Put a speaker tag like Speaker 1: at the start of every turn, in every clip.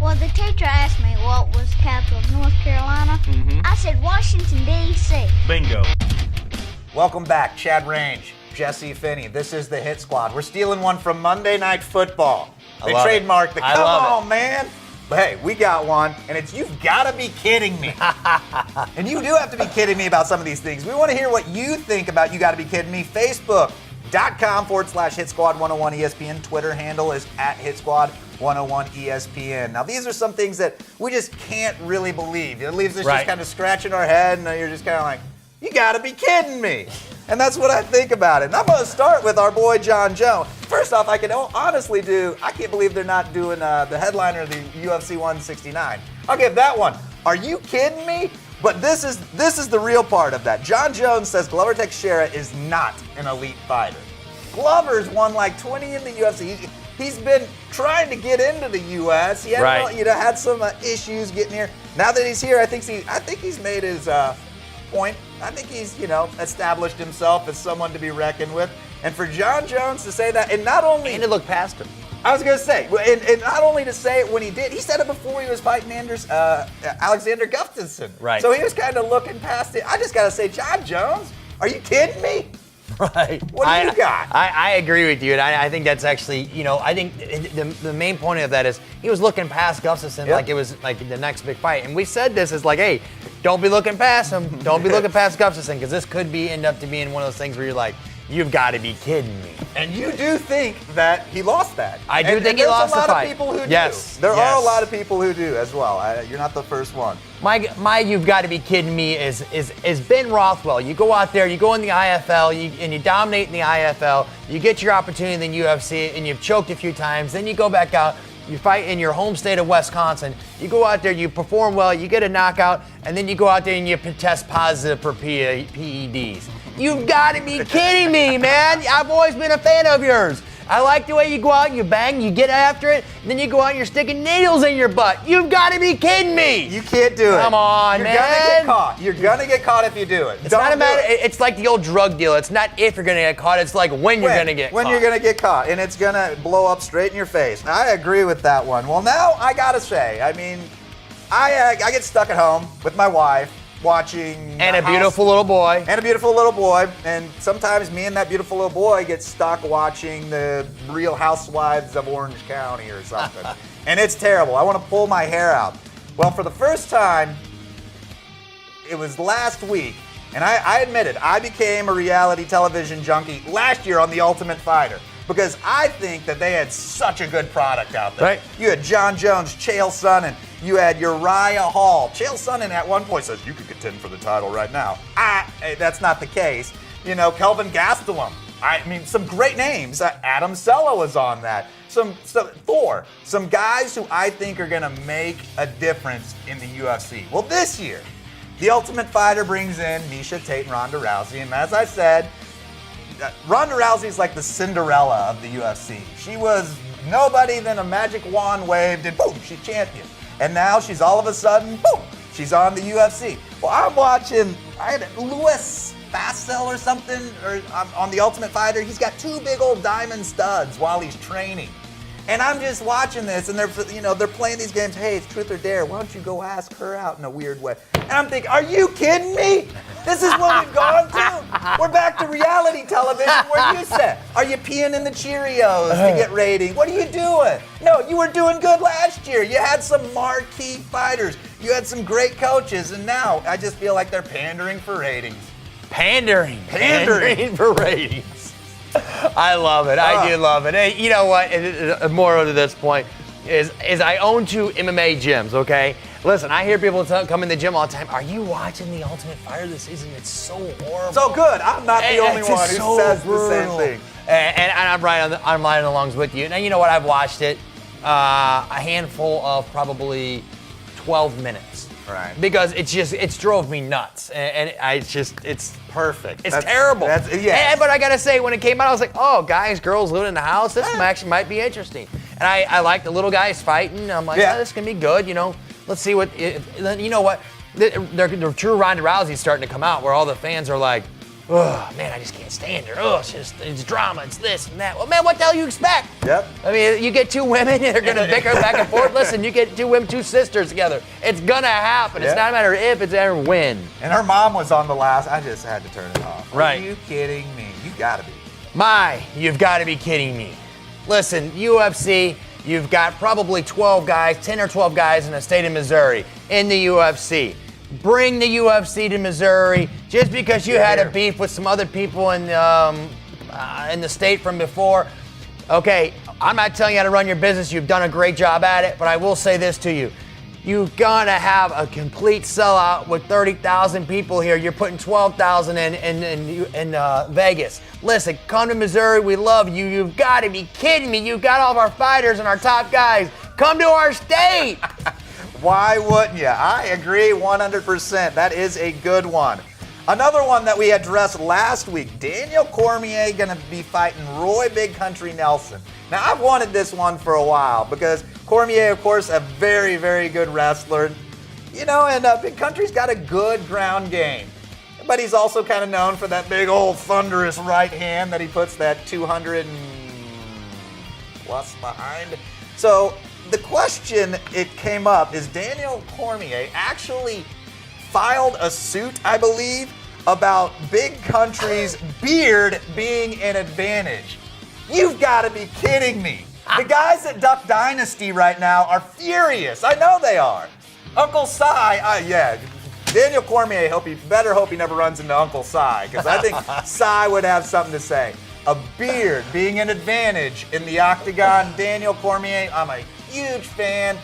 Speaker 1: Well, the teacher asked me what was the capital of North Carolina. I said Washington, D.C.
Speaker 2: Bingo.
Speaker 3: Welcome back, Chad Range, Jesse Finney. This is the Hit Squad. We're stealing one from Monday Night Football. They trademarked the come on, man. But hey, we got one, and it's you've got to be kidding me. And you do have to be kidding me about some of these things. We want to hear what you think about you got to be kidding me. Facebook.com/Hit Squad 101 ESPN. Twitter handle is @Hit Squad 101 ESPN. Now, these are some things that we just can't really believe. It leaves us just kind of scratching our head, and you're just kind of like, you got to be kidding me. And that's what I think about it. And I'm going to start with our boy John Jones. First off, I can honestly I can't believe they're not doing the headliner of the UFC 169. I'll give that one. Are you kidding me? But this is the real part of that. John Jones says Glover Teixeira is not an elite fighter. Glover's won like 20 in the UFC. He's been trying to get into the U.S. He had, had some issues getting here. Now that he's here, I think he's made his point. I think he's, established himself as someone to be reckoned with. And for John Jones to say that, and to look past him. I was going to say, and not only to say it when he did, he said it before he was fighting Alexander Gustafsson.
Speaker 2: Right.
Speaker 3: So he was kind of looking past it. I just got to say, John Jones, are you kidding me?
Speaker 2: Right.
Speaker 3: What do you got?
Speaker 4: I agree with you, and I think that's actually, I think the main point of that is he was looking past Gustafsson like it was like the next big fight. And we said this is like, hey, don't be looking past him. Don't be looking past Gustafsson, because this could end up to being one of those things where you're like, you've got to be kidding me.
Speaker 3: And you do think that he lost that.
Speaker 4: I do think he lost the fight.
Speaker 3: There's a lot of people who
Speaker 4: yes.
Speaker 3: do. There
Speaker 4: yes.
Speaker 3: are a lot of people who do as well. You're not the first one.
Speaker 4: My you've got to be kidding me is Ben Rothwell. You go out there, you go in the IFL, and you dominate in the IFL. You get your opportunity in the UFC, and you've choked a few times. Then you go back out, you fight in your home state of Wisconsin. You go out there, you perform well, you get a knockout, and then you go out there and you test positive for PEDs. You've got to be kidding me, man. I've always been a fan of yours. I like the way you go out, you bang, you get after it, and then you go out and you're sticking needles in your butt. You've got to be kidding me.
Speaker 3: You can't do it.
Speaker 4: Come on,
Speaker 3: man.
Speaker 4: You're
Speaker 3: going to get caught. You're going to get caught if you do it.
Speaker 4: It's not a matter. It's like the old drug deal. It's not if you're going to get caught. It's like when you're going to get caught.
Speaker 3: When you're going to get caught, and it's going to blow up straight in your face. I agree with that one. Well, now I got to say, I get stuck at home with my wife, watching
Speaker 4: and a beautiful little boy.
Speaker 3: And sometimes me and that beautiful little boy get stuck watching the Real Housewives of Orange County or something. And it's terrible. I want to pull my hair out. Well, for the first time, it was last week, and I admit it, I became a reality television junkie last year on The Ultimate Fighter, because I think that they had such a good product out there.
Speaker 4: Right.
Speaker 3: You had John Jones, Chael Sonnen, you had Uriah Hall. Chael Sonnen at one point says, you could contend for the title right now. That's not the case. Kelvin Gastelum. Some great names. Adam Sella was on that. Some Thor. Some guys who I think are going to make a difference in the UFC. Well, this year, The Ultimate Fighter brings in Miesha Tate and Ronda Rousey. And as I said, Ronda Rousey is like the Cinderella of the UFC. She was nobody, then a magic wand waved, and boom, she's champion. And now she's all of a sudden, boom, she's on the UFC. Well, I'm watching Louis Fastel or something on The Ultimate Fighter. He's got two big old diamond studs while he's training. And I'm just watching this, and they're playing these games. Hey, it's truth or dare. Why don't you go ask her out in a weird way? And I'm thinking, are you kidding me? This is what we've gone to. We're back to reality television where you said, are you peeing in the Cheerios to get ratings? What are you doing? No, you were doing good last year. You had some marquee fighters. You had some great coaches, and now I just feel like they're pandering for ratings.
Speaker 4: Pandering for ratings. I love it. I do love it. Hey, you know what? More to this point is I own 2 MMA gyms, okay? Listen, I hear people come in the gym all the time. Are you watching The Ultimate Fighter this season? It's so horrible.
Speaker 3: So good. I'm not the only one who says
Speaker 4: brutal.
Speaker 3: The same thing.
Speaker 4: And I'm right along with you. Now, you know what? I've watched it a handful of probably 12 minutes.
Speaker 3: Right.
Speaker 4: Because it's drove me nuts. And it's
Speaker 3: perfect.
Speaker 4: It's terrible. But I gotta say, when it came out, I was like, oh, guys, girls living in the house, this actually might be interesting. And I like the little guys fighting. I'm like, this can be good, Let's see what, you know what? The true Ronda Rousey's starting to come out where all the fans are like, oh, man, I just can't stand her. Oh, it's drama, it's this and that. Well, man, what the hell you expect?
Speaker 3: Yep.
Speaker 4: I mean, you get two women, they're going to bicker back and forth. Listen, you get two women, two sisters together. It's going to happen. It's not a matter of if, it's a matter of when.
Speaker 3: And her mom was on the last. I just had to turn it off.
Speaker 4: Right.
Speaker 3: Are you kidding me? You gotta be.
Speaker 4: You've got to be kidding me. Listen, UFC, you've got probably 12 guys, 10 or 12 guys in the state of Missouri in the UFC. Bring the UFC to Missouri just because you had a beef with some other people in the state from before. Okay, I'm not telling you how to run your business. You've done a great job at it, but I will say this to you. You're gonna have a complete sellout with 30,000 people here. You're putting 12,000 in Vegas. Listen, come to Missouri. We love you. You've got to be kidding me. You've got all of our fighters and our top guys. Come to our state.
Speaker 3: Why wouldn't you? I agree 100%. That is a good one. Another one that we addressed last week, Daniel Cormier gonna be fighting Roy Big Country Nelson. Now, I've wanted this one for a while because Cormier, of course, a very, very good wrestler. You know, and Big Country's got a good ground game. But he's also kind of known for that big old thunderous right hand that he puts that 200 plus behind. So the question it came up is Daniel Cormier actually filed a suit, I believe, about Big Country's beard being an advantage. You've got to be kidding me. The guys at Duck Dynasty right now are furious. I know they are. Uncle Si, Daniel Cormier, better hope he never runs into Uncle Si, because I think Si would have something to say. A beard being an advantage in the octagon. Daniel Cormier, I'm a huge fan.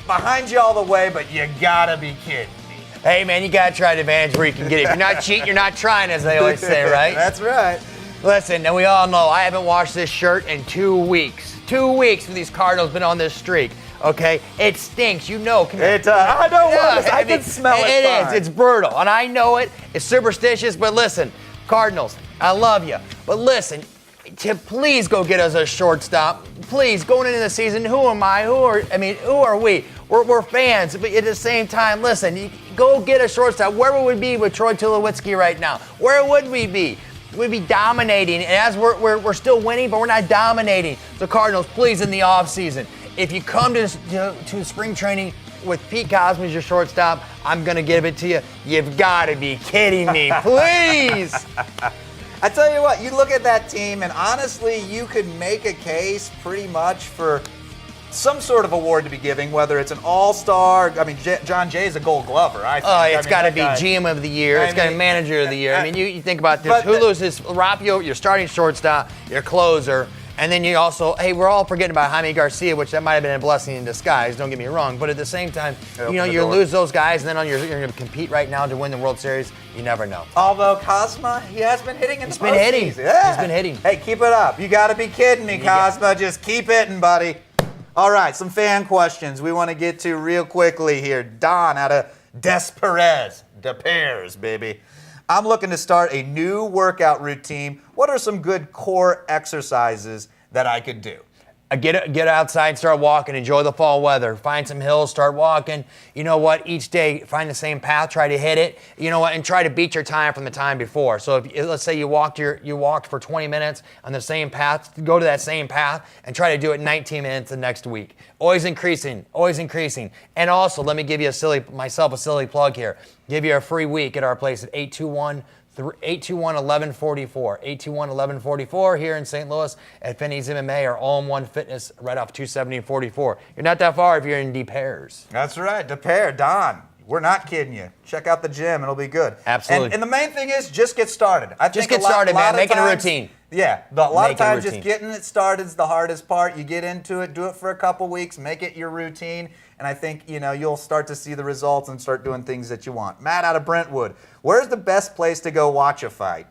Speaker 3: Behind you all the way, but you gotta be kidding me.
Speaker 4: Hey, man, you gotta try the advantage where you can get it. If you're not cheating, you're not trying, as they always say, right?
Speaker 3: That's right.
Speaker 4: Listen, and we all know I haven't washed this shirt in 2 weeks. 2 weeks for these Cardinals been on this streak. Okay, it stinks. You know.
Speaker 3: I know. I can smell it.
Speaker 4: It is. It's brutal, and I know it. It's superstitious, but listen, Cardinals, I love you, but listen, please go get us a shortstop. Please, going into the season, who am I? Who are we? We're fans, but at the same time, listen, go get a shortstop. Where would we be with Troy Tulowitzki right now? Where would we be? We'd be dominating, and as we're still winning, but we're not dominating. So Cardinals, please, in the offseason, if you come to spring training with Pete Cosme as your shortstop, I'm going to give it to you. You've got to be kidding me, please.
Speaker 3: I tell you what, you look at that team, and honestly, you could make a case pretty much for some sort of award to be giving, whether it's an all-star. I mean, John Jay's a Gold Glover, I think.
Speaker 4: Oh, it's got to be GM of the year. It's got to be Manager of the year. I mean, you think about this. Who loses? Rapio, your starting shortstop, your closer, and then you also, hey, we're all forgetting about Jaime Garcia, which that might have been a blessing in disguise, don't get me wrong, but at the same time, you lose those guys, and then you're going to compete right now to win the World Series. You never know.
Speaker 3: Although Cosma, he has been hitting in the postseason.
Speaker 4: He's been hitting.
Speaker 3: Hey, keep it up. You got to be kidding me, Cosma. Just keep hitting, buddy. All right, some fan questions we want to get to real quickly here. Don out of Des Peres, baby. I'm looking to start a new workout routine. What are some good core exercises that I could do?
Speaker 4: Get outside, start walking, enjoy the fall weather. Find some hills, start walking. You know what? Each day, find the same path, try to hit it. You know what? And try to beat your time from the time before. So if let's say you walked for 20 minutes on the same path, go to that same path and try to do it 19 minutes the next week. Always increasing, always increasing. And also, let me give you a silly plug here. Give you a free week at our place at 821-1144. 821-1144 here in St. Louis at Finney's MMA or All-in-One Fitness right off 270 and 44. You're not that far if you're in Des Peres.
Speaker 3: That's right, Des Peres. Don, we're not kidding you. Check out the gym. It'll be good.
Speaker 4: Absolutely.
Speaker 3: And the main thing is just get started.
Speaker 4: Just get started, man. Make it a routine.
Speaker 3: Yeah, but a lot of times just getting it started is the hardest part. You get into it, do it for a couple weeks, make it your routine, and I think you'll start to see the results and start doing things that you want. Matt out of Brentwood, where's the best place to go watch a fight?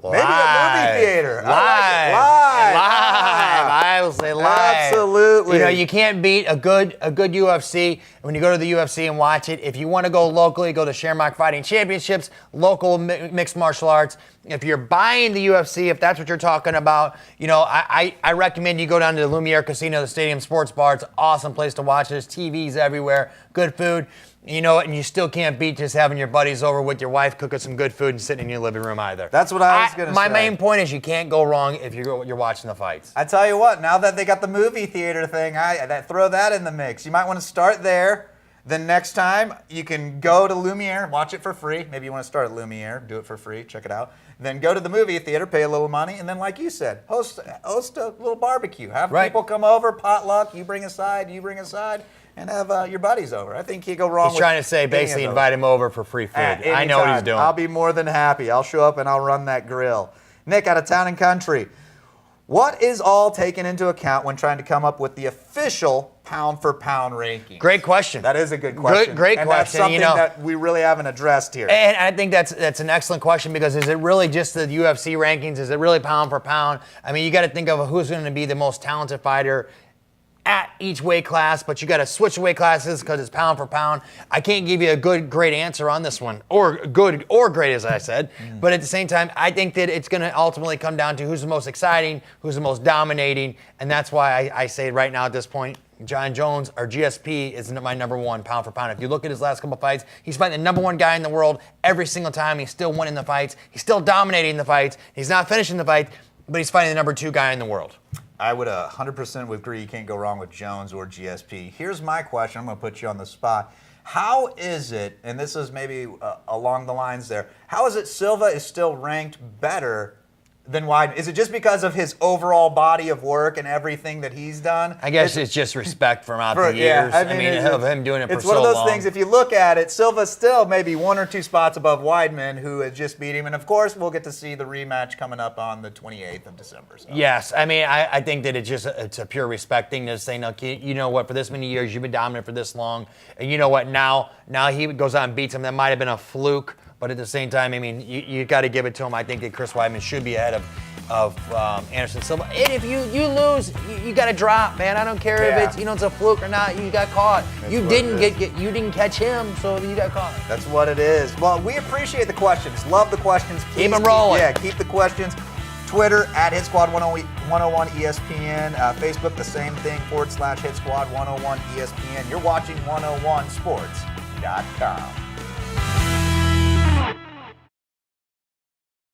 Speaker 4: Live.
Speaker 3: Maybe a movie theater.
Speaker 4: Live. I will say live.
Speaker 3: Absolutely.
Speaker 4: You know, you can't beat a good UFC. When you go to the UFC and watch it, if you want to go locally, go to Shamrock Fighting Championships, local mixed martial arts. If you're buying the UFC, if that's what you're talking about, you know, I recommend you go down to the Lumiere Casino, the Stadium Sports Bar. It's an awesome place to watch. There's TVs everywhere, good food. You know, and you still can't beat just having your buddies over with your wife cooking some good food and sitting in your living room either.
Speaker 3: That's what I was going to say.
Speaker 4: My main point is you can't go wrong if you're watching the fights.
Speaker 3: I tell you what, now that they got the movie theater thing, throw that in the mix. You might want to start there. Then next time, you can go to Lumiere, watch it for free. Maybe you want to start at Lumiere, do it for free, check it out. Then go to the movie theater, pay a little money, and then like you said, host a little barbecue. Have people come over, potluck, you bring a side, and have your buddies over. I think you go wrong with
Speaker 4: He's trying to say basically invite him over for free food. I know what he's doing.
Speaker 3: I'll be more than happy. I'll show up and I'll run that grill. Nick, out of Town and Country, what is all taken into account when trying to come up with the official pound-for-pound ranking?
Speaker 4: Great question.
Speaker 3: That is a good question.
Speaker 4: Great
Speaker 3: and
Speaker 4: question.
Speaker 3: That's something that we really haven't addressed here.
Speaker 4: And I think that's an excellent question because is it really just the UFC rankings? Is it really pound for pound? I mean, you got to think of who's going to be the most talented fighter at each weight class, but you got to switch weight classes because it's pound for pound. I can't give you a great answer on this one, or good or great, as I said. But at the same time, I think that it's going to ultimately come down to who's the most exciting, who's the most dominating, and that's why I say right now at this point, John Jones, or GSP, is my number one pound for pound. If you look at his last couple fights, he's fighting the number one guy in the world every single time. He's still winning the fights. He's still dominating the fights. He's not finishing the fight, but he's fighting the number two guy in the world.
Speaker 3: I would 100% agree. You can't go wrong with Jones or GSP. Here's my question. I'm going to put you on the spot. How is it, and this is maybe along the lines there, how is it Silva is still ranked better than Weidman? Is it just because of his overall body of work and everything that he's done?
Speaker 4: I guess it's just respect from the years.
Speaker 3: Yeah,
Speaker 4: I mean of him doing it for so long.
Speaker 3: It's one of those things, if you look at it, Silva's still maybe 1 or 2 spots above Weidman, who has just beat him. And, of course, we'll get to see the rematch coming up on the 28th of December. So.
Speaker 4: Yes. I mean, I think that it's a pure respect thing to say, no, you know what, for this many years, you've been dominant for this long. And you know what, now he goes out and beats him. That might have been a fluke. But at the same time, I mean, you got to give it to him. I think that Chris Weidman should be ahead of Anderson Silva. And if you lose, you got to drop, man. I don't care if it's a fluke or not. You got caught. You didn't catch him, so you got caught.
Speaker 3: That's what it is. Well, we appreciate the questions. Love the questions.
Speaker 4: Keep them rolling.
Speaker 3: Keep the questions. Twitter at HitSquad101 ESPN. Facebook the same thing /HitSquad101 ESPN. You're watching 101sports.com.